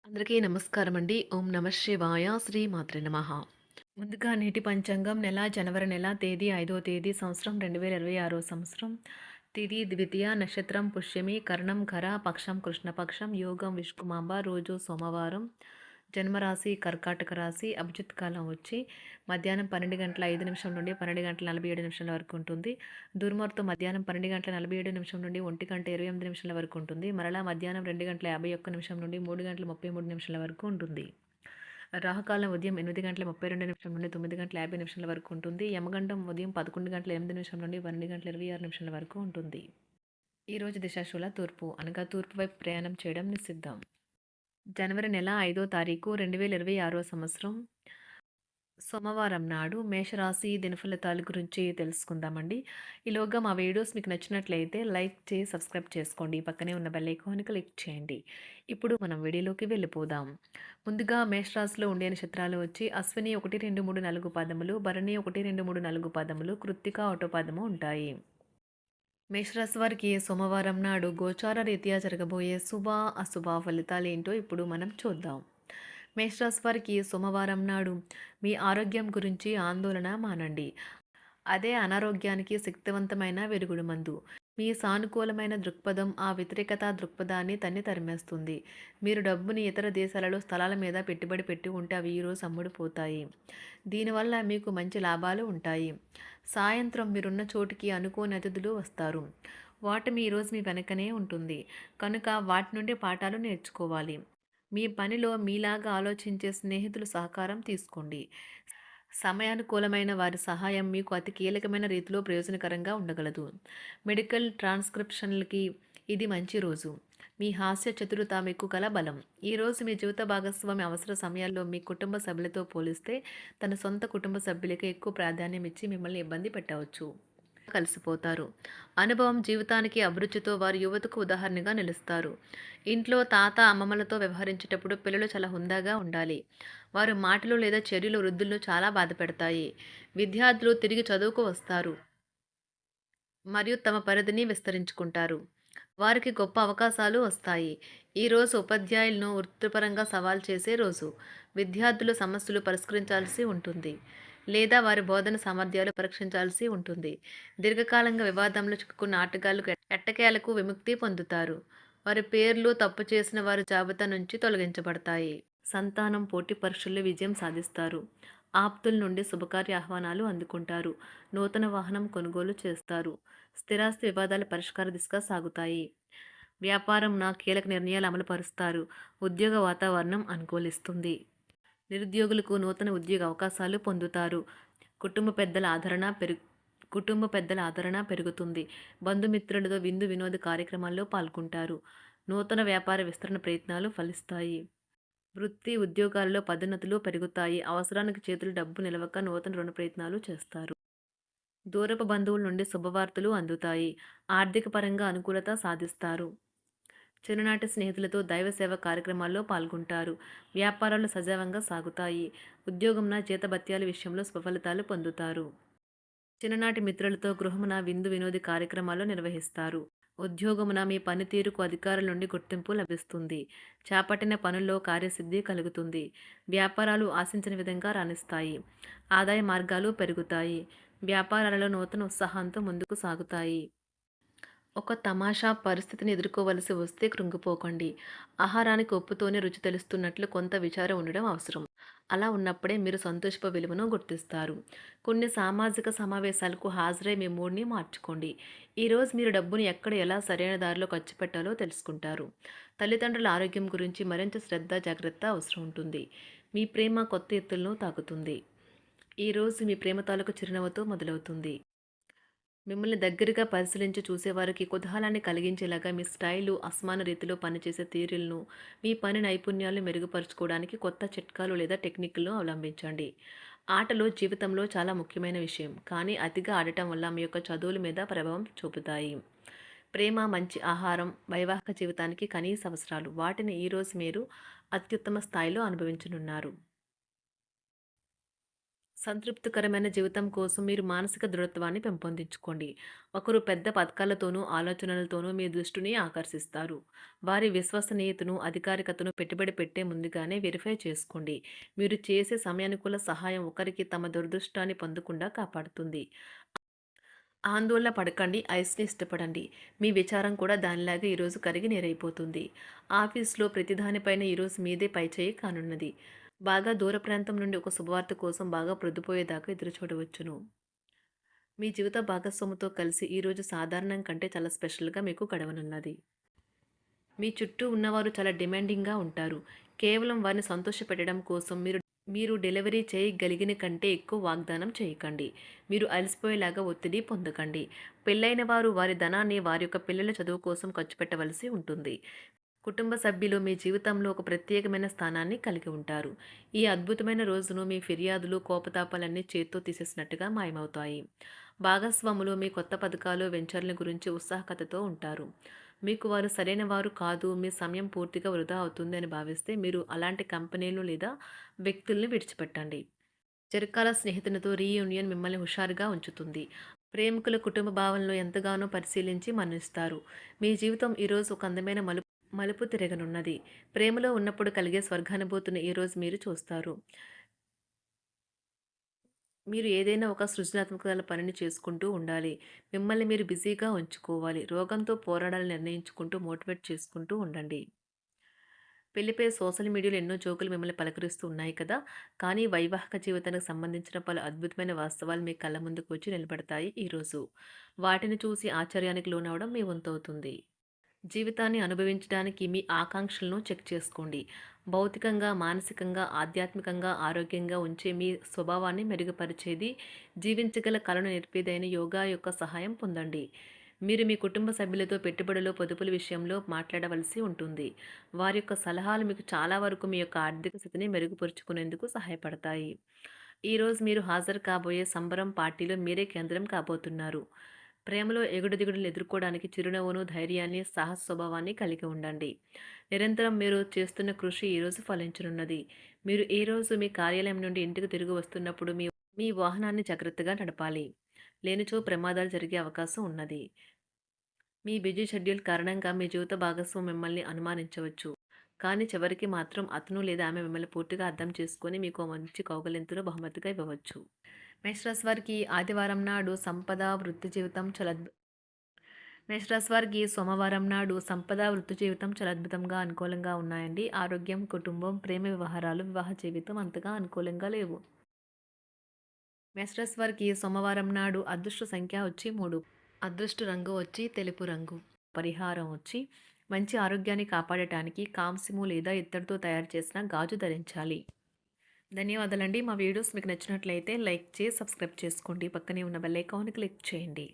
అందరికీ నమస్కారం అండి. ఓం నమ శివాయ. శ్రీ మాత్రే నమః. ముందుగా నేటి పంచాంగం నెల జనవరి నెల తేదీ 5వ తేదీ సంవత్సరం 2026 సంవత్సరం. తిథి ద్వితీయ నక్షత్రం పుష్యమి కరణం ఖర పక్షం కృష్ణపక్షం యోగం విష్కుమాంబ రోజు సోమవారం. జన్మరాశి కర్కాటక రాశి. అభిజిత్ కాలం వచ్చి మధ్యాహ్నం 12:05 నుండి 12:47 వరకు ఉంటుంది. దుర్ముహూర్తం మధ్యాహ్నం 12:47 నుండి 1:28 వరకు ఉంటుంది. మరలా మధ్యాహ్నం 2:51 నుండి 3:33 వరకు ఉంటుంది. రాహుకాలం ఉదయం 8:32 నుండి 9:50 వరకు ఉంటుంది. యమగండం ఉదయం 11:08 నుండి 12:26 వరకు ఉంటుంది. ఈరోజు దిశాశూల తూర్పు అనగా తూర్పు వైపు ప్రయాణం చేయడం నిషిద్ధం. జనవరి నెల 5వ తారీఖు 2026 సంవత్సరం సోమవారం నాడు మేషరాశి దినఫలితాల గురించి తెలుసుకుందామండి. ఈలోగా మా వీడియోస్ మీకు నచ్చినట్లయితే లైక్ చేసి సబ్స్క్రైబ్ చేసుకోండి. పక్కనే ఉన్న బెల్ ఐకాన్ని క్లిక్ చేయండి. ఇప్పుడు మనం వీడియోలోకి వెళ్ళిపోదాం. ముందుగా మేషరాశిలో ఉండే నక్షత్రాలు వచ్చి అశ్విని 1, 2, 3, 4 పదములు, భరణి 1, 2, 3, 4 పదములు, కృత్తిక 1 పదము ఉంటాయి. మేషరాశి వారికి సోమవారం నాడు గోచార రీత్యా జరగబోయే శుభ అశుభ ఫలితాలు ఏంటో ఇప్పుడు మనం చూద్దాం. మేషరాశి వారికి సోమవారం నాడు మీ ఆరోగ్యం గురించి ఆందోళన మానండి. అదే అనారోగ్యానికి శక్తివంతమైన విరుగుడు మందు. మీ సానుకూలమైన దృక్పథం ఆ వ్యతిరేకత దృక్పథాన్ని తరిమేస్తుంది. మీరు డబ్బుని ఇతర దేశాలలో స్థలాల మీద పెట్టుబడి పెట్టి ఉంటే అవి ఈరోజు అమ్ముడుపోతాయి. దీనివల్ల మీకు మంచి లాభాలు ఉంటాయి. సాయంత్రం మీరున్న చోటికి అనుకోని అతిథులు వస్తారు. వాటి ఈరోజు మీ వెనకనే ఉంటుంది. కనుక వాటి నుండి పాఠాలు నేర్చుకోవాలి. మీ పనిలో మీలాగా ఆలోచించే స్నేహితుల సహకారం తీసుకోండి. సమయానుకూలమైన వారి సహాయం మీకు అతి కీలకమైన రీతిలో ప్రయోజనకరంగా ఉండగలదు. మెడికల్ ట్రాన్స్క్రిప్షన్లకి ఇది మంచి రోజు. మీ హాస్య చతురత మీకు గల బలం. ఈరోజు మీ జీవిత భాగస్వామి అవసర సమయాల్లో మీ కుటుంబ సభ్యులతో పోలిస్తే తన సొంత కుటుంబ సభ్యులకే ఎక్కువ ప్రాధాన్యం ఇచ్చి మిమ్మల్ని ఇబ్బంది పెట్టవచ్చు. కలిసిపోతారు. అనుభవం జీవితానికి అభిరుచితో వారు యువతకు ఉదాహరణగా నిలుస్తారు. ఇంట్లో తాత అమ్మమ్మలతో వ్యవహరించేటప్పుడు పిల్లలు చాలా హుందాగా ఉండాలి. వారు మాటలు లేదా చర్యలు వృద్ధులను చాలా బాధ పెడతాయి. విద్యార్థులు తిరిగి చదువుకు వస్తారు మరియు తమ పరిధిని విస్తరించుకుంటారు. వారికి గొప్ప అవకాశాలు వస్తాయి. ఈరోజు ఉపాధ్యాయులను వృత్తిపరంగా సవాల్ చేసే రోజు. విద్యార్థులు సమస్యలు పరిష్కరించాల్సి ఉంటుంది లేదా వారి బోధన సామర్థ్యాలు పరీక్షించాల్సి ఉంటుంది. దీర్ఘకాలంగా వివాదంలో చిక్కుకున్న ఆటగాళ్లు ఎట్టకేలకు విముక్తి పొందుతారు. వారి పేర్లు తప్పు చేసిన వారి జాబితా నుంచి తొలగించబడతాయి. సంతానం పోటీ పరీక్షల్లో విజయం సాధిస్తారు. ఆప్తుల నుండి శుభకార్య ఆహ్వానాలు అందుకుంటారు. నూతన వాహనం కొనుగోలు చేస్తారు. స్థిరాస్తి వివాదాల పరిష్కార దిశగా సాగుతాయి. వ్యాపారం కీలక నిర్ణయాలు అమలు పరుస్తారు. ఉద్యోగ వాతావరణం అనుకూలిస్తుంది. నిరుద్యోగులకు నూతన ఉద్యోగ అవకాశాలు పొందుతారు. కుటుంబ పెద్దల ఆదరణ పెరుగుతుంది. బంధుమిత్రులతో విందు వినోద కార్యక్రమాల్లో పాల్గొంటారు. నూతన వ్యాపార విస్తరణ ప్రయత్నాలు ఫలిస్తాయి. వృత్తి ఉద్యోగాల్లో పదోన్నతులు పెరుగుతాయి. అవసరానికి చేతులు డబ్బు నిలవక నూతన రుణ ప్రయత్నాలు చేస్తారు. దూరపు బంధువుల నుండి శుభవార్తలు అందుతాయి. ఆర్థిక పరంగా అనుకూలత సాధిస్తారు. చిన్ననాటి స్నేహితులతో దైవ సేవ కార్యక్రమాల్లో పాల్గొంటారు. వ్యాపారాలు సజావంగా సాగుతాయి. ఉద్యోగంన జీతభత్యాల విషయంలో స్వఫలితాలు పొందుతారు. చిన్ననాటి మిత్రులతో గృహమున విందు వినోది కార్యక్రమాలు నిర్వహిస్తారు. ఉద్యోగమున మీ పనితీరుకు అధికారుల నుండి గుర్తింపు లభిస్తుంది. చేపట్టిన పనుల్లో కార్యసిద్ధి కలుగుతుంది. వ్యాపారాలు ఆశించిన విధంగా రాణిస్తాయి. ఆదాయ మార్గాలు పెరుగుతాయి. వ్యాపారాలలో నూతన ఉత్సాహంతో ముందుకు సాగుతాయి. ఒక తమాషా పరిస్థితిని ఎదుర్కోవలసి వస్తే కృంగిపోకండి. ఆహారానికి ఉప్పుతోనే రుచి తెలుస్తున్నట్లు కొంత విచారం ఉండడం అవసరం. అలా ఉన్నప్పుడే మీరు సంతోషపు విలువను గుర్తిస్తారు. కొన్ని సామాజిక సమావేశాలకు హాజరై మీ మూడ్ని మార్చుకోండి. ఈరోజు మీరు డబ్బుని ఎక్కడ ఎలా సరైన దారిలో ఖర్చు పెట్టాలో తెలుసుకుంటారు. తల్లిదండ్రుల ఆరోగ్యం గురించి మరింత శ్రద్ధ జాగ్రత్త అవసరం ఉంటుంది. మీ ప్రేమ కొత్త ఎత్తులను తాకుతుంది. ఈరోజు మీ ప్రేమ తాలూకు చిరునవ్వుతో మొదలవుతుంది. మిమ్మల్ని దగ్గరగా పరిశీలించి చూసేవారికి కుతూహలాన్ని కలిగించేలాగా మీ స్టైలు అసమాన రీతిలో పనిచేసే తీరులను మీ పని నైపుణ్యాలను మెరుగుపరుచుకోవడానికి కొత్త చిట్కాలు లేదా టెక్నిక్లను అవలంబించండి. ఆటలు జీవితంలో చాలా ముఖ్యమైన విషయం, కానీ అతిగా ఆడటం వల్ల మీ యొక్క చదువుల మీద ప్రభావం చూపుతాయి. ప్రేమ, మంచి ఆహారం వైవాహిక జీవితానికి కనీస అవసరాలు. వాటిని ఈరోజు మీరు అత్యుత్తమ స్థాయిలో అనుభవించనున్నారు. సంతృప్తికరమైన జీవితం కోసం మీరు మానసిక దృఢత్వాన్ని పెంపొందించుకోండి. ఒకరు పెద్ద పథకాలతోనూ, ఆలోచనలతోనూ మీ దృష్టిని ఆకర్షిస్తారు. వారి విశ్వసనీయతను, అధికారికతను పెట్టుబడి పెట్టే ముందుగానే వెరిఫై చేసుకోండి. మీరు చేసే సమయానుకూల సహాయం ఒకరికి తమ దురదృష్టాన్ని పొందకుండా కాపాడుతుంది. ఆందోళన పడకండి, ఐస్‌ని ఇష్టపడండి. మీ విచారం కూడా దానిలాగే ఈరోజు కరిగి నీరైపోతుంది. ఆఫీస్‌లో ప్రతిదానిపైన ఈరోజు మీదే పైచేయి కానున్నది. బాగా దూర ప్రాంతం నుండి ఒక శుభవార్త కోసం బాగా ప్రొద్దుపోయేదాకా ఎదురుచూడవచ్చును. మీ జీవిత భాగస్వామితో కలిసి ఈరోజు సాధారణం కంటే చాలా స్పెషల్‌గా మీకు గడవనున్నది. మీ చుట్టూ ఉన్నవారు చాలా డిమాండింగ్‌గా ఉంటారు. కేవలం వారిని సంతోషపెట్టడం కోసం మీరు మీరు డెలివరీ చేయగలిగిన కంటే ఎక్కువ వాగ్దానం చేయకండి. మీరు అలసిపోయేలాగా ఒత్తిడి పొందకండి. పెళ్ళైన వారు వారి ధనాన్ని వారి యొక్క పిల్లల చదువు కోసం ఖర్చు పెట్టవలసి ఉంటుంది. కుటుంబ సభ్యులు మీ జీవితంలో ఒక ప్రత్యేకమైన స్థానాన్ని కలిగి ఉంటారు. ఈ అద్భుతమైన రోజును మీ ఫిర్యాదులు, కోపతాపాలన్నీ చేత్తో తీసేసినట్టుగా మాయమవుతాయి. భాగస్వాములు మీ కొత్త పథకాలు, వెంచర్ల గురించి ఉత్సాహకతతో ఉంటారు. మీకు వారు సరైన వారు కాదు, మీ సమయం పూర్తిగా వృధా అవుతుంది అని భావిస్తే మీరు అలాంటి కంపెనీలు లేదా వ్యక్తుల్ని విడిచిపెట్టండి. చిరకాల స్నేహితునితో రీయూనియన్ మిమ్మల్ని హుషారుగా ఉంచుతుంది. ప్రేమికుల కుటుంబ భావనలు ఎంతగానో పరిశీలించి మన్నిస్తారు. మీ జీవితం ఈరోజు ఒక అందమైన మలుపు తిరగనున్నది. ప్రేమలో ఉన్నప్పుడు కలిగే స్వర్గానుభూతిని ఈరోజు మీరు చూస్తారు. మీరు ఏదైనా ఒక సృజనాత్మక పనిని చేసుకుంటూ ఉండాలి. మిమ్మల్ని మీరు బిజీగా ఉంచుకోవాలి. రోగంతో పోరాడాలని నిర్ణయించుకుంటూ మోటివేట్ చేసుకుంటూ ఉండండి. పెళ్లిపై సోషల్ మీడియాలో ఎన్నో జోకులు మిమ్మల్ని పలకరిస్తూ ఉన్నాయి కదా! కానీ వైవాహిక జీవితానికి సంబంధించిన పలు అద్భుతమైన వాస్తవాలు మీ కళ్ళ ముందుకు వచ్చి నిలబడతాయి ఈరోజు. వాటిని చూసి ఆశ్చర్యానికి లోనవ్వడం మీ వంతవుతుంది. జీవితాన్ని అనుభవించడానికి మీ ఆకాంక్షలను చెక్ చేసుకోండి. భౌతికంగా, మానసికంగా, ఆధ్యాత్మికంగా ఆరోగ్యంగా ఉంచే మీ స్వభావాన్ని మెరుగుపరిచేది, జీవించగల కళను నేర్పేదైన యోగా యొక్క సహాయం పొందండి. మీరు మీ కుటుంబ సభ్యులతో పెట్టుబడులు, పొదుపుల విషయంలో మాట్లాడవలసి ఉంటుంది. వారి యొక్క సలహాలు మీకు చాలా వరకు మీ యొక్క ఆర్థిక స్థితిని మెరుగుపరుచుకునేందుకు సహాయపడతాయి. ఈరోజు మీరు హాజరు కాబోయే సంబరం పార్టీలో మీరే కేంద్రం కాబోతున్నారు. ప్రేమలో ఎగుడుదిగుడులు ఎదుర్కోవడానికి చిరునవ్వును, ధైర్యాన్ని, సాహస స్వభావాన్ని కలిగి ఉండండి. నిరంతరం మీరు చేస్తున్న కృషి ఈరోజు ఫలించనున్నది. మీరు ఈ రోజు మీ కార్యాలయం నుండి ఇంటికి తిరిగి వస్తున్నప్పుడు మీ మీ వాహనాన్ని జాగ్రత్తగా నడపాలి. లేనిచో ప్రమాదాలు జరిగే అవకాశం ఉన్నది. మీ బిజీ షెడ్యూల్ కారణంగా మీ జీవిత భాగస్వామి మిమ్మల్ని అనుమానించవచ్చు. కానీ చివరికి మాత్రం అతను లేదా ఆమె మిమ్మల్ని పూర్తిగా అర్థం చేసుకొని మీకు ఓ మంచి కౌగిలింతను బహుమతిగా ఇవ్వవచ్చు. మేషరాశి వారికి ఆదివారం నాడు సంపద, వృత్తి జీవితం చాలా మేషరాశి వారికి సోమవారం నాడు సంపద, వృత్తి జీవితం చాలా అద్భుతంగా, అనుకూలంగా ఉన్నాయండి. ఆరోగ్యం, కుటుంబం, ప్రేమ వ్యవహారాలు, వివాహ జీవితం అంతగా అనుకూలంగా లేవు. మేషరాశి వారికి సోమవారం నాడు అదృష్ట సంఖ్య వచ్చి 3. అదృష్ట రంగు వచ్చి తెలుపు రంగు. పరిహారం వచ్చి మంచి ఆరోగ్యాన్ని కాపాడటానికి కాంస్యము లేదా ఇత్తడితో తయారు చేసిన గాజు ధరించాలి. ధన్యవాదాలండి. మా వీడియోస్ మీకు నచ్చినట్లయితే లైక్ చేసి సబ్స్క్రైబ్ చేసుకోండి. పక్కనే ఉన్న బెల్ ఐకాన్ క్లిక్ చేయండి.